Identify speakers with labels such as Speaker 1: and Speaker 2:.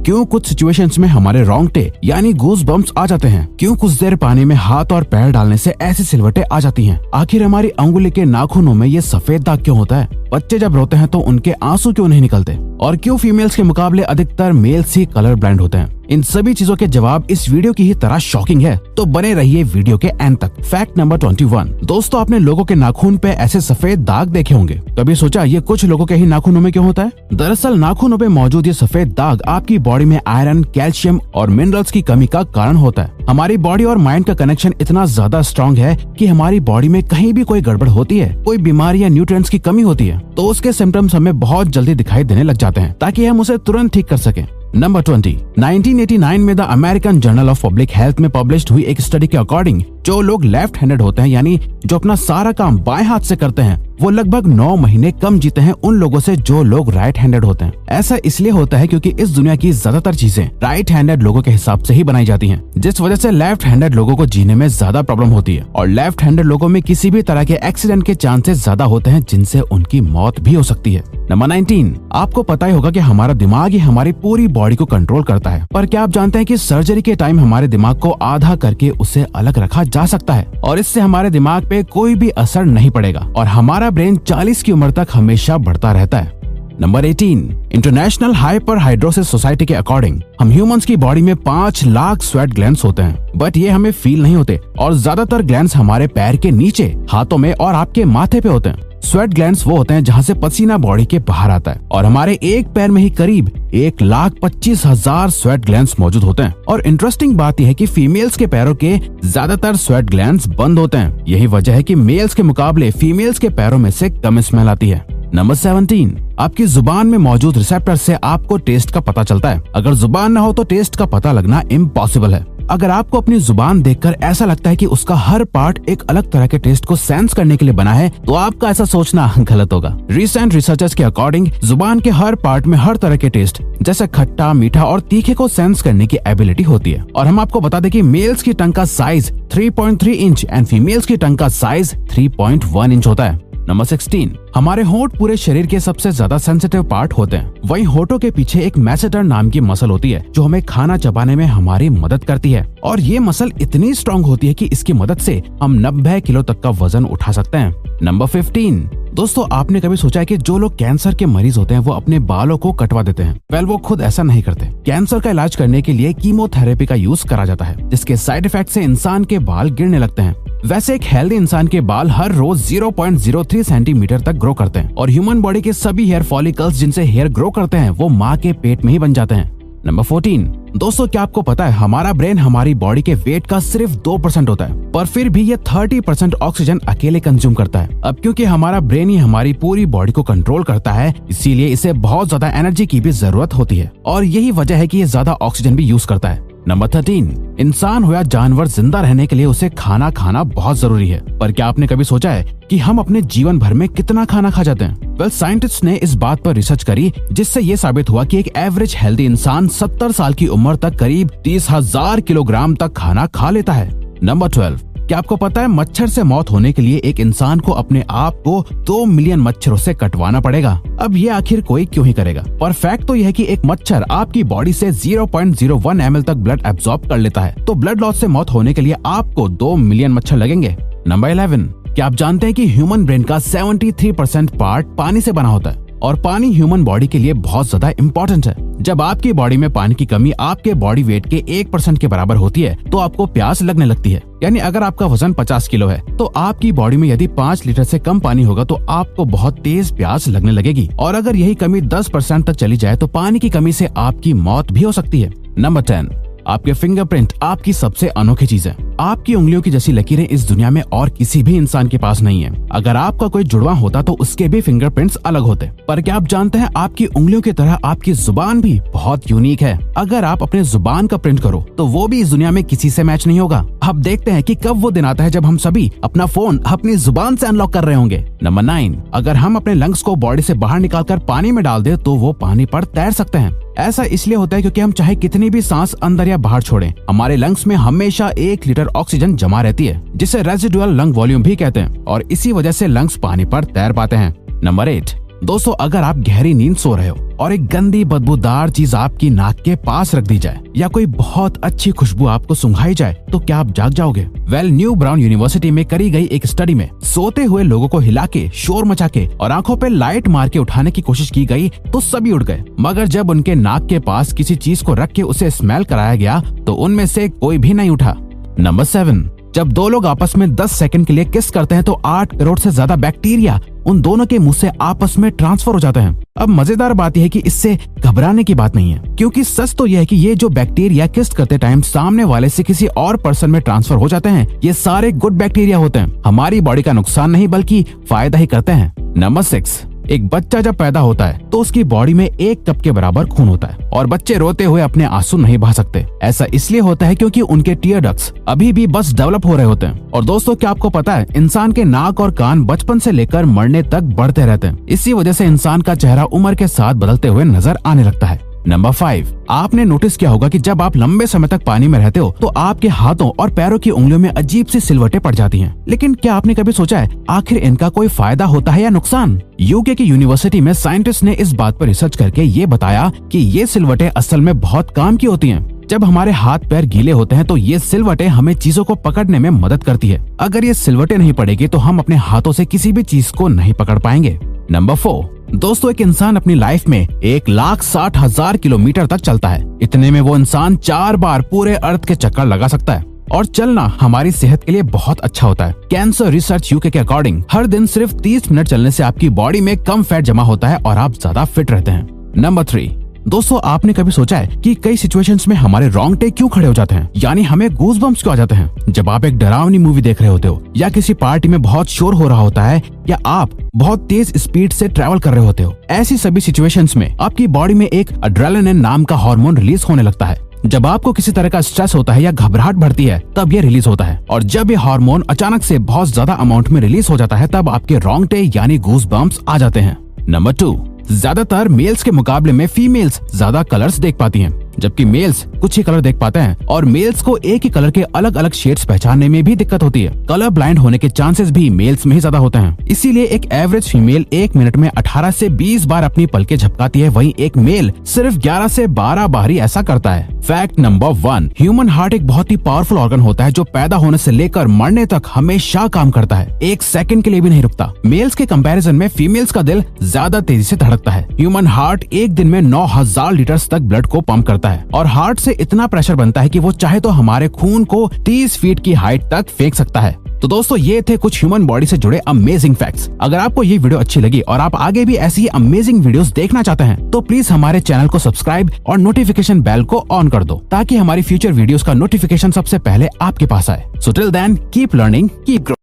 Speaker 1: क्यों कुछ सिचुएशंस में हमारे रोंगटे यानी गूज बम्प्स आ जाते हैं, क्यों कुछ देर पानी में हाथ और पैर डालने से ऐसी सिलवटें आ जाती हैं, आखिर हमारी अंगुली के नाखूनों में ये सफेद दाग क्यों होता है, बच्चे जब रोते हैं तो उनके आंसू क्यों नहीं निकलते, और क्यों फीमेल्स के मुकाबले अधिकतर मेल्स ही कलर ब्लाइंड होते हैं। इन सभी चीजों के जवाब इस वीडियो की ही तरह शॉकिंग है, तो बने रहिए वीडियो के एंड तक। Fact number 21। दोस्तों, आपने लोगों के नाखून पे ऐसे सफेद दाग देखे होंगे। कभी सोचा ये कुछ लोगों के ही नाखूनों में क्यों होता है? दरअसल नाखूनों पे मौजूद ये सफेद दाग आपकी बॉडी में आयरन, कैल्शियम और मिनरल्स की कमी का कारण होता है। हमारी बॉडी और माइंड का कनेक्शन इतना ज्यादा स्ट्रॉन्ग है कि हमारी बॉडी में कहीं भी कोई गड़बड़ होती है, कोई बीमारी या न्यूट्रिएंट्स की कमी होती है, तो उसके सिम्टम्स हमें बहुत जल्दी दिखाई देने लग जाते हैं, ताकि हम उसे तुरंत ठीक कर सकें। नंबर 20। 1989 में the American journal of public health में पब्लिश्ड हुई एक स्टडी के अकॉर्डिंग जो लोग लेफ्ट हैंडेड होते हैं, यानी जो अपना सारा काम बाएं हाथ से करते हैं, वो लगभग 9 महीने कम जीते हैं उन लोगों से जो लोग राइट हैंडेड होते हैं। ऐसा इसलिए होता है क्योंकि इस दुनिया की ज्यादातर चीजें राइट हैंडेड लोगों के हिसाब से ही बनाई जाती हैं, जिस वजह से लेफ्ट हैंडेड लोगों को जीने में ज्यादा प्रॉब्लम होती है, और लेफ्ट हैंडेड लोगों में किसी भी तरह के एक्सीडेंट के चांसेस ज्यादा होते हैं, जिनसे उनकी मौत भी हो सकती है। नंबर 19। आपको पता ही होगा कि हमारा दिमाग ही हमारी पूरी बॉडी को कंट्रोल करता है, पर क्या आप जानते हैं कि सर्जरी के टाइम हमारे दिमाग को आधा करके उसे अलग रखा जा सकता है, और इससे हमारे दिमाग पे कोई भी असर नहीं पड़ेगा, और हमारा ब्रेन 40 की उम्र तक हमेशा बढ़ता रहता है। नंबर 18। इंटरनेशनल हाइपरहाइड्रोसिस सोसाइटी के अकॉर्डिंग हम ह्यूमंस की बॉडी में 5 लाख स्वेट ग्लैंड्स होते हैं, बट ये हमें फील नहीं होते, और ज्यादातर ग्लैंड्स हमारे पैर के नीचे, हाथों में और आपके माथे पे होते हैं। स्वेट ग्लैंड्स वो होते हैं जहाँ से पसीना बॉडी के बाहर आता है, और हमारे एक पैर में ही करीब 1,25,000 स्वेट ग्लैंड्स मौजूद होते हैं। और इंटरेस्टिंग बात यह है कि फीमेल्स के पैरों के ज्यादातर स्वेट ग्लैंड्स बंद होते हैं। यही वजह है कि मेल्स के मुकाबले फीमेल्स के पैरों में से कम स्मेल आती है। नंबर 17। आपकी जुबान में मौजूद रिसेप्टर से आपको टेस्ट का पता चलता है। अगर जुबान न हो तो टेस्ट का पता लगना इम्पॉसिबल है। अगर आपको अपनी जुबान देखकर ऐसा लगता है कि उसका हर पार्ट एक अलग तरह के टेस्ट को सेंस करने के लिए बना है, तो आपका ऐसा सोचना गलत होगा। रिसेंट रिसर्चर्स के अकॉर्डिंग जुबान के हर पार्ट में हर तरह के टेस्ट जैसे खट्टा, मीठा और तीखे को सेंस करने की एबिलिटी होती है। और हम आपको बता दें कि मेल्स की टंग का साइज 3.3 इंच एंड फीमेल्स की टंग का साइज 3.1 इंच होता है। नंबर 16। हमारे होंठ पूरे शरीर के सबसे ज्यादा सेंसिटिव पार्ट होते हैं। वहीं होठों के पीछे एक मैसेटर नाम की मसल होती है जो हमें खाना चबाने में हमारी मदद करती है, और ये मसल इतनी स्ट्रॉन्ग होती है कि इसकी मदद से हम 90 किलो तक का वजन उठा सकते हैं। नंबर 15। दोस्तों, आपने कभी सोचा है कि जो लोग कैंसर के मरीज होते हैं वो अपने बालों को कटवा देते हैं? वेल, वो खुद ऐसा नहीं करते। कैंसर का इलाज करने के लिए कीमोथेरेपी का यूज करा जाता है, जिसके साइड इफेक्ट से इंसान के बाल गिरने लगते हैं। वैसे एक हेल्दी इंसान के बाल हर रोज 0.03 सेंटीमीटर तक ग्रो करते हैं, और ह्यूमन बॉडी के सभी हेयर फॉलिकल्स जिनसे हेयर ग्रो करते हैं वो माँ के पेट में ही बन जाते हैं। नंबर 14। दोस्तों, क्या आपको पता है हमारा ब्रेन हमारी बॉडी के वेट का सिर्फ 2% होता है, पर फिर भी ये 30% ऑक्सीजन अकेले कंज्यूम करता है। अब क्योंकि हमारा ब्रेन ही हमारी पूरी बॉडी को कंट्रोल करता है, इसीलिए इसे बहुत ज्यादा एनर्जी की भी जरूरत होती है, और यही वजह है कि ये ज्यादा ऑक्सीजन भी यूज करता है। नंबर 13। इंसान हो या जानवर, जिंदा रहने के लिए उसे खाना खाना बहुत जरूरी है, पर क्या आपने कभी सोचा है कि हम अपने जीवन भर में कितना खाना खा जाते हैं? वेल, साइंटिस्ट ने इस बात पर रिसर्च करी, जिससे ये साबित हुआ कि एक एवरेज हेल्दी इंसान 70 साल की उम्र तक करीब 30,000 किलोग्राम तक खाना खा लेता है। नंबर 12। क्या आपको पता है मच्छर से मौत होने के लिए एक इंसान को अपने आप को 2 मिलियन मच्छरों से कटवाना पड़ेगा? अब ये आखिर कोई क्यों ही करेगा? पर फैक्ट तो यह है कि एक मच्छर आपकी बॉडी से 0.01 ml तक ब्लड एब्जॉर्ब कर लेता है, तो ब्लड लॉस से मौत होने के लिए आपको 2 मिलियन मच्छर लगेंगे। नंबर 11। क्या आप जानते हैं कि ह्यूमन ब्रेन का 73% पार्ट पानी से बना होता है, और पानी ह्यूमन बॉडी के लिए बहुत ज्यादा इम्पोर्टेंट है। जब आपकी बॉडी में पानी की कमी आपके बॉडी वेट के 1% के बराबर होती है, तो आपको प्यास लगने लगती है। यानी अगर आपका वजन 50 किलो है, तो आपकी बॉडी में यदि 5 लीटर से कम पानी होगा तो आपको बहुत तेज प्यास लगने लगेगी, और अगर यही कमी 10% तक चली जाए तो पानी की कमी से आपकी मौत भी हो सकती है। नंबर 10। आपके फिंगरप्रिंट आपकी सबसे अनोखी चीज है। आपकी उंगलियों की जैसी लकीरें इस दुनिया में और किसी भी इंसान के पास नहीं है। अगर आपका कोई जुड़वा होता तो उसके भी फिंगरप्रिंट्स अलग होते। पर क्या आप जानते हैं आपकी उंगलियों की तरह आपकी जुबान भी बहुत यूनिक है। अगर आप अपने जुबान का प्रिंट करो तो वो भी इस दुनिया में किसी से मैच नहीं होगा। अब देखते हैं कि कब वो दिन आता है जब हम सभी अपना फोन अपनी जुबान से अनलॉक कर रहे होंगे। नंबर 9। अगर हम अपने लंग्स को बॉडी से बाहर निकालकर पानी में डाल दे तो वो पानी पर तैर सकते हैं। ऐसा इसलिए होता है क्योंकि हम चाहे कितनी भी सांस अंदर या बाहर छोड़ें, हमारे लंग्स में हमेशा 1 लीटर ऑक्सीजन जमा रहती है, जिसे रेजिडुअल लंग वॉल्यूम भी कहते हैं, और इसी वजह से लंग्स पानी पर तैर पाते हैं। नंबर 8। दोस्तों अगर आप गहरी नींद सो रहे हो और एक गंदी बदबूदार चीज आपकी नाक के पास रख दी जाए या कोई बहुत अच्छी खुशबू आपको सुंघाई जाए तो क्या आप जाग जाओगे? न्यू ब्राउन यूनिवर्सिटी में करी गई एक स्टडी में सोते हुए लोगों को हिला के, शोर मचा के और आंखों पे लाइट मार के उठाने की कोशिश की गई तो सभी उठ गए, मगर जब उनके नाक के पास किसी चीज को रख के उसे स्मेल कराया गया तो उनमें से कोई भी नहीं उठा। नंबर 7, जब दो लोग आपस में 10 सेकंड के लिए किस करते हैं तो 8 करोड़ से ज्यादा बैक्टीरिया उन दोनों के मुंह से आपस में ट्रांसफर हो जाते हैं। अब मजेदार बात यह है कि इससे घबराने की बात नहीं है, क्योंकि सच तो यह है कि ये जो बैक्टीरिया किस करते टाइम सामने वाले से किसी और पर्सन में ट्रांसफर हो जाते हैं, ये सारे गुड बैक्टीरिया होते हैं, हमारी बॉडी का नुकसान नहीं बल्कि फायदा ही करते हैं। नंबर 6, एक बच्चा जब पैदा होता है तो उसकी बॉडी में 1 कप के बराबर खून होता है और बच्चे रोते हुए अपने आंसू नहीं बहा सकते। ऐसा इसलिए होता है क्योंकि उनके टीयर डक्ट्स अभी भी बस डेवलप हो रहे होते हैं। और दोस्तों क्या आपको पता है, इंसान के नाक और कान बचपन से लेकर मरने तक बढ़ते रहते हैं। इसी वजह से इंसान का चेहरा उम्र के साथ बदलते हुए नजर आने लगता है। नंबर 5, आपने नोटिस किया होगा कि जब आप लंबे समय तक पानी में रहते हो तो आपके हाथों और पैरों की उंगलियों में अजीब सी सिलवटें पड़ जाती हैं। लेकिन क्या आपने कभी सोचा है आखिर इनका कोई फायदा होता है या नुकसान? यूके की यूनिवर्सिटी में साइंटिस्ट ने इस बात पर रिसर्च करके ये बताया कि ये सिलवटें असल में बहुत काम की होती हैं। जब हमारे हाथ पैर गीले होते हैं तो ये सिलवटें हमें चीजों को पकड़ने में मदद करती है। अगर ये सिलवटें नहीं पड़ेगी तो हम अपने हाथों से किसी भी चीज को नहीं पकड़ पाएंगे। नंबर 4, दोस्तों एक इंसान अपनी लाइफ में 1,60,000 किलोमीटर तक चलता है। इतने में वो इंसान 4 बार पूरे अर्थ के चक्कर लगा सकता है। और चलना हमारी सेहत के लिए बहुत अच्छा होता है। कैंसर रिसर्च यूके के अकॉर्डिंग हर दिन सिर्फ 30 मिनट चलने से आपकी बॉडी में कम फैट जमा होता है और आप ज्यादा फिट रहते हैं। नंबर 3, दोस्तों आपने कभी सोचा है कि कई सिचुएशंस में हमारे रोंगटे क्यों खड़े हो जाते हैं, यानी हमें गूज़बम्प्स क्यों आ जाते हैं? जब आप एक डरावनी मूवी देख रहे होते हो या किसी पार्टी में बहुत शोर हो रहा होता है या आप बहुत तेज स्पीड से ट्रैवल कर रहे होते हो, ऐसी सभी सिचुएशंस में आपकी बॉडी में एक एड्रेनालिन नाम का हार्मोन रिलीज होने लगता है। जब आपको किसी तरह का स्ट्रेस होता है या घबराहट बढ़ती है तब ये रिलीज होता है, और जब ये हार्मोन अचानक से बहुत ज्यादा अमाउंट में रिलीज हो जाता है तब आपके रोंगटे यानी गूज़बम्प्स आ जाते हैं। नंबर 2, ज्यादातर मेल्स के मुकाबले में फीमेल्स ज्यादा कलर्स देख पाती हैं, जबकि मेल्स कुछ ही कलर देख पाते हैं और मेल्स को एक ही कलर के अलग अलग शेड्स पहचानने में भी दिक्कत होती है। कलर ब्लाइंड होने के चांसेस भी मेल्स में ही ज्यादा होते हैं। इसीलिए एक एवरेज फीमेल 1 मिनट में 18 से 20 बार अपनी पलकें झपकाती है, वहीं एक मेल सिर्फ 11 से 12 बार ही ऐसा करता है। फैक्ट नंबर 1, ह्यूमन हार्ट एक बहुत ही पावरफुल ऑर्गन होता है जो पैदा होने से लेकर मरने तक हमेशा काम करता है, 1 सेकंड के लिए भी नहीं रुकता। मेल्स के कंपैरिजन में फीमेल्स का दिल ज्यादा तेजी से धड़कता है। ह्यूमन हार्ट एक दिन में 9,000 लीटर तक ब्लड को पंप करता है और हार्ट से इतना प्रेशर बनता है कि वो चाहे तो हमारे खून को 30 फीट की हाइट तक फेंक सकता है। तो दोस्तों ये थे कुछ ह्यूमन बॉडी से जुड़े अमेजिंग फैक्ट्स। अगर आपको ये वीडियो अच्छी लगी और आप आगे भी ऐसी ही अमेजिंग वीडियोस देखना चाहते हैं तो प्लीज हमारे चैनल को सब्सक्राइब और नोटिफिकेशन बेल को ऑन कर दो ताकि हमारी फ्यूचर वीडियोस का नोटिफिकेशन सबसे पहले आपके पास आए। So till then keep learning, keep growing.